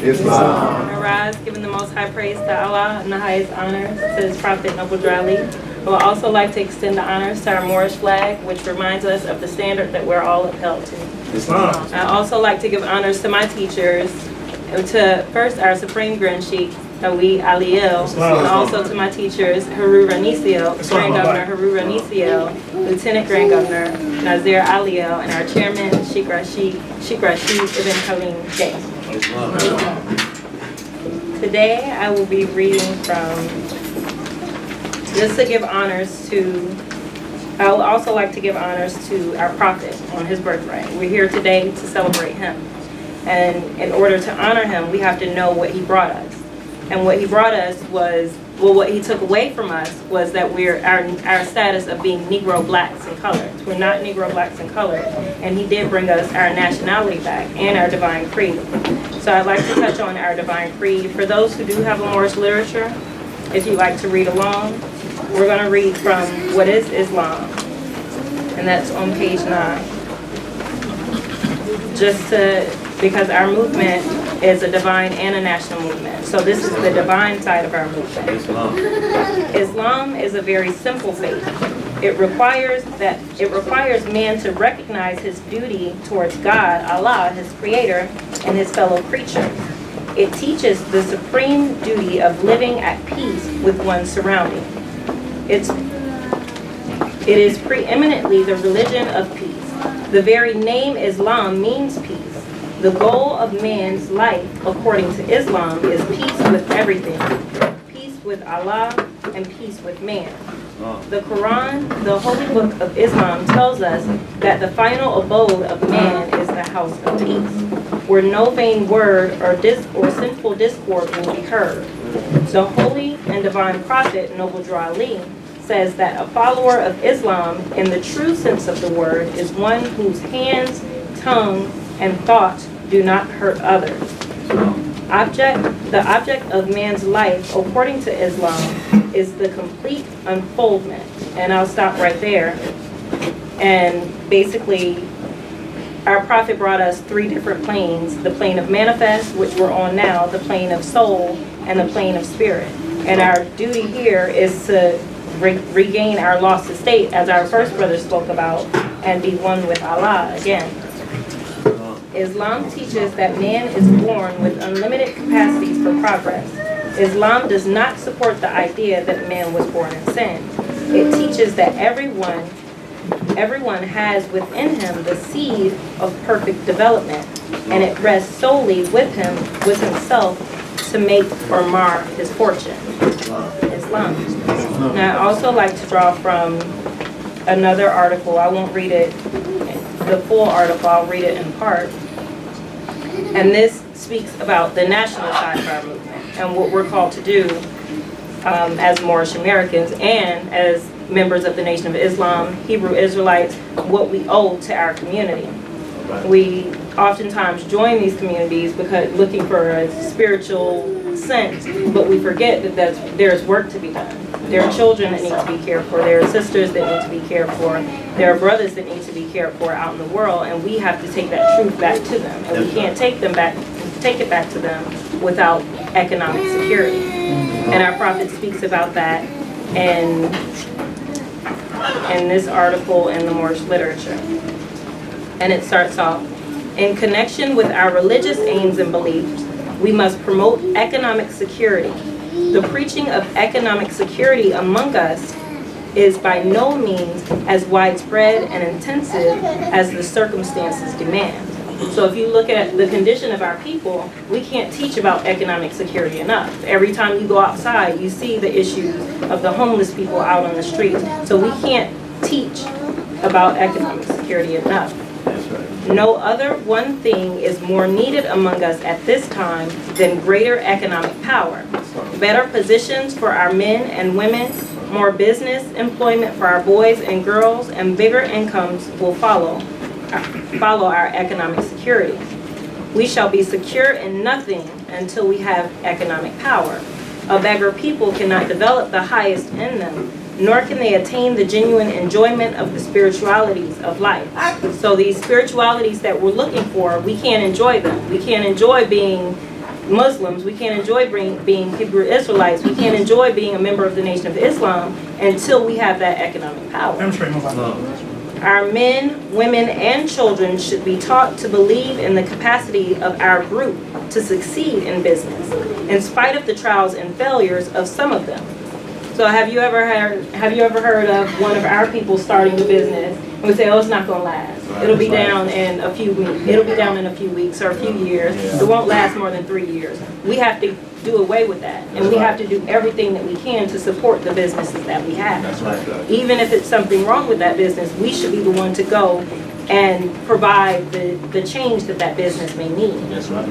Islam. Arise, giving the most high praise to Allah and the highest honors to his prophet Noble Drali. I would also like to extend the honors to our Moorish flag, which reminds us of the standard that we're all upheld to. Islam. I also like to give honors to my teachers, to first our Supreme Grand Sheikh, Nawi Aliel, and also to my teachers, Haru Ranicio, Grand Governor Haru Ranicio, Lieutenant Grand Governor Nazir Aliel, and our Chairman, Sheikh Rashid Ibn Khalim Bey. Today I will be reading from, just to give honors to, I would also like to give honors to our Prophet on his birthright. We're here today to celebrate him. And in order to honor him, we have to know what he brought us. And what he brought us was, well, what he took away from us was that we're our status of being Negro blacks and coloreds. We're not Negro blacks and colored. And he did bring us our nationality back and our divine creed. So I'd like to touch on our divine creed. For those who do have a Moorish literature, if you'd like to read along, we're going to read from What is Islam? And that's on page 9. Because our movement is a divine and a national movement. So this is the divine side of our movement. Islam is a very simple faith. It requires man to recognize his duty towards God, Allah, his creator, and his fellow creatures. It teaches the supreme duty of living at peace with one's surroundings. It is preeminently the religion of peace. The very name Islam means peace. The goal of man's life, according to Islam, is peace with everything, peace with Allah, and peace with man. The Quran, the holy book of Islam, tells us that the final abode of man is the house of peace, where no vain word or sinful discord will be heard. The holy and divine prophet, Noble Drali, says that a follower of Islam, in the true sense of the word, is one whose hands, tongue, and thoughts do not hurt others. The object of man's life, according to Islam, is the complete unfoldment. And I'll stop right there. And basically, our prophet brought us 3 different planes: the plane of manifest, which we're on now, the plane of soul, and the plane of spirit. And our duty here is to regain our lost estate, as our first brother spoke about, and be one with Allah again. Islam teaches that man is born with unlimited capacities for progress. Islam does not support the idea that man was born in sin. It teaches that everyone has within him the seed of perfect development, and it rests solely with himself to make or mar his fortune. Islam. Now, I also like to draw from another article. I won't read it, the full article, I'll read it in part. And this speaks about the national side of our movement and what we're called to do as Moorish Americans and as members of the Nation of Islam, Hebrew Israelites, what we owe to our community. We oftentimes join these communities because looking for a spiritual sense, but we forget that there's work to be done. There are children that need to be cared for. There are sisters that need to be cared for. There are brothers that need to be cared for out in the world, and we have to take that truth back to them. And we can't take it back to them without economic security. And our prophet speaks about that in this article in the Moorish literature. And it starts off, in connection with our religious aims and beliefs, we must promote economic security. The preaching of economic security among us is by no means as widespread and intensive as the circumstances demand. So if you look at the condition of our people, we can't teach about economic security enough. Every time you go outside, you see the issues of the homeless people out on the streets. So we can't teach about economic security enough. No other one thing is more needed among us at this time than greater economic power. Better positions for our men and women, more business employment for our boys and girls, and bigger incomes will follow our economic security. We shall be secure in nothing until we have economic power. A beggar people cannot develop the highest in them. nor can they attain the genuine enjoyment of the spiritualities of life. So these spiritualities that we're looking for, we can't enjoy them. We can't enjoy being Muslims. We can't enjoy being Hebrew Israelites. We can't enjoy being a member of the Nation of Islam until we have that economic power. Our men, women, and children should be taught to believe in the capacity of our group to succeed in business, in spite of the trials and failures of some of them. So have you ever heard of one of our people starting a business and we say, oh, it's not going to last. It'll be down in a few weeks. It'll be down in a few weeks or a few years. It won't last more than 3 years. We have to do away with that, and we have to do everything that we can to support the businesses that we have. Even if it's something wrong with that business, we should be the one to go and provide the change that that business may need. That's right.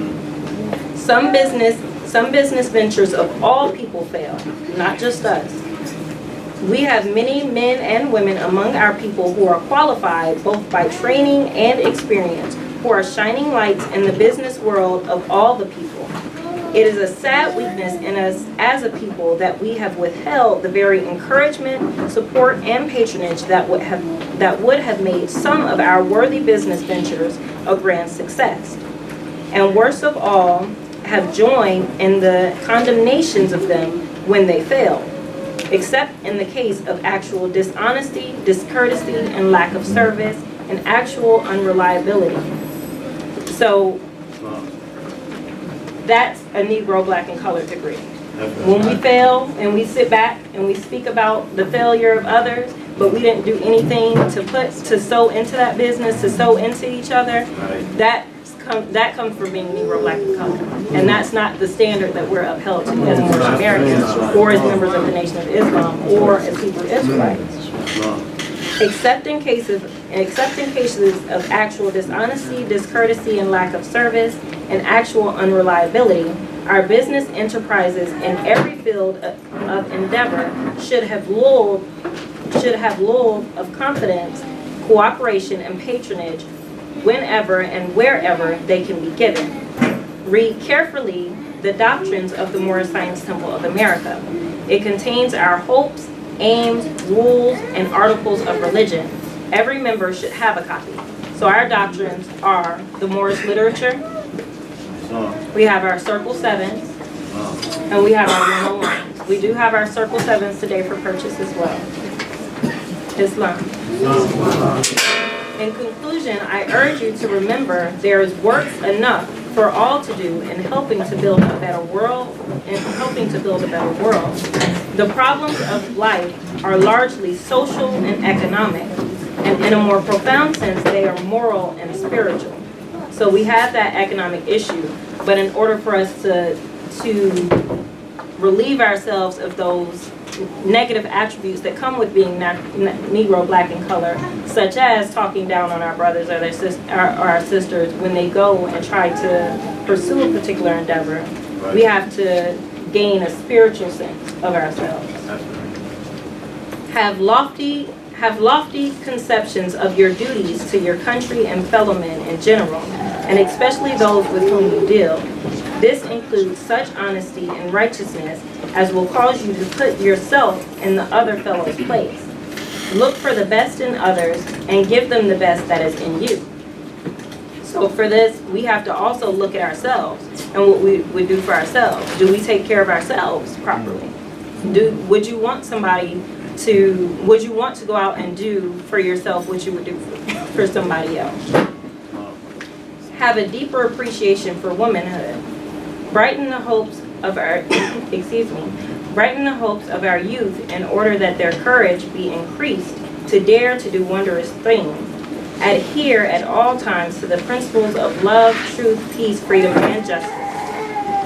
Some business ventures of all people fail, not just us. We have many men and women among our people who are qualified both by training and experience, who are shining lights in the business world of all the people. It is a sad weakness in us as a people that we have withheld the very encouragement, support, and patronage that would have made some of our worthy business ventures a grand success. And worst of all, have joined in the condemnations of them when they fail, except in the case of actual dishonesty, discourtesy, and lack of service, and actual unreliability. So that's a Negro, Black, and colored degree. When we fail and we sit back and we speak about the failure of others, but we didn't do anything to sow into that business, to sow into each other, that comes from being Negro, Black, and colored. And that's not the standard that we're upheld to as Moorish Americans, or as members of the Nation of Islam, or as Hebrew Israelites. Except in cases of actual dishonesty, discourtesy, and lack of service, and actual unreliability, our business enterprises in every field of endeavor should have lulled of confidence, cooperation, and patronage whenever and wherever they can be given. Read carefully the doctrines of the Moorish Science Temple of America. It contains our hopes, aims, rules, and articles of religion. Every member should have a copy. So our doctrines are the Moorish literature, we have our Circle 7s, and we have our 101s. We do have our Circle 7s today for purchase as well. Islam. In conclusion, I urge you to remember there is work enough for all to do in helping to build a better world. The problems of life are largely social and economic, and in a more profound sense, they are moral and spiritual. So we have that economic issue, but in order for us to relieve ourselves of those negative attributes that come with being Negro, Black, and color, such as talking down on our brothers or our sisters when they go and try to pursue a particular endeavor, we have to gain a spiritual sense of ourselves. Have lofty conceptions of your duties to your country and fellow men in general, and especially those with whom you deal. This includes such honesty and righteousness as will cause you to put yourself in the other fellow's place. Look for the best in others and give them the best that is in you. So for this, we have to also look at ourselves and what we would do for ourselves. Do we take care of ourselves properly? Would you want to go out and do for yourself what you would do for somebody else? Have a deeper appreciation for womanhood. Brighten the hopes of our youth in order that their courage be increased to dare to do wondrous things. Adhere at all times to the principles of love, truth, peace, freedom, and justice.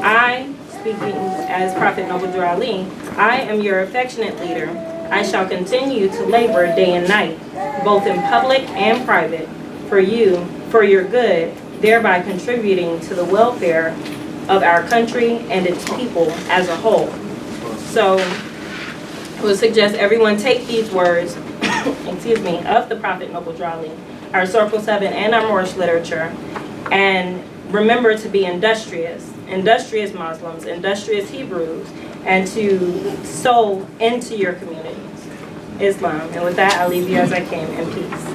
I, speaking as Prophet Noble Drew Ali, I am your affectionate leader. I shall continue to labor day and night, both in public and private, for your good, thereby contributing to the welfare of our country and its people as a whole. So I would suggest everyone take these words of the Prophet Noble Drew Ali, our Circle 7 and our Moorish literature, and remember to be industrious Muslims, industrious Hebrews, and to sow into your communities. Islam. And with that, I'll leave you as I came in peace.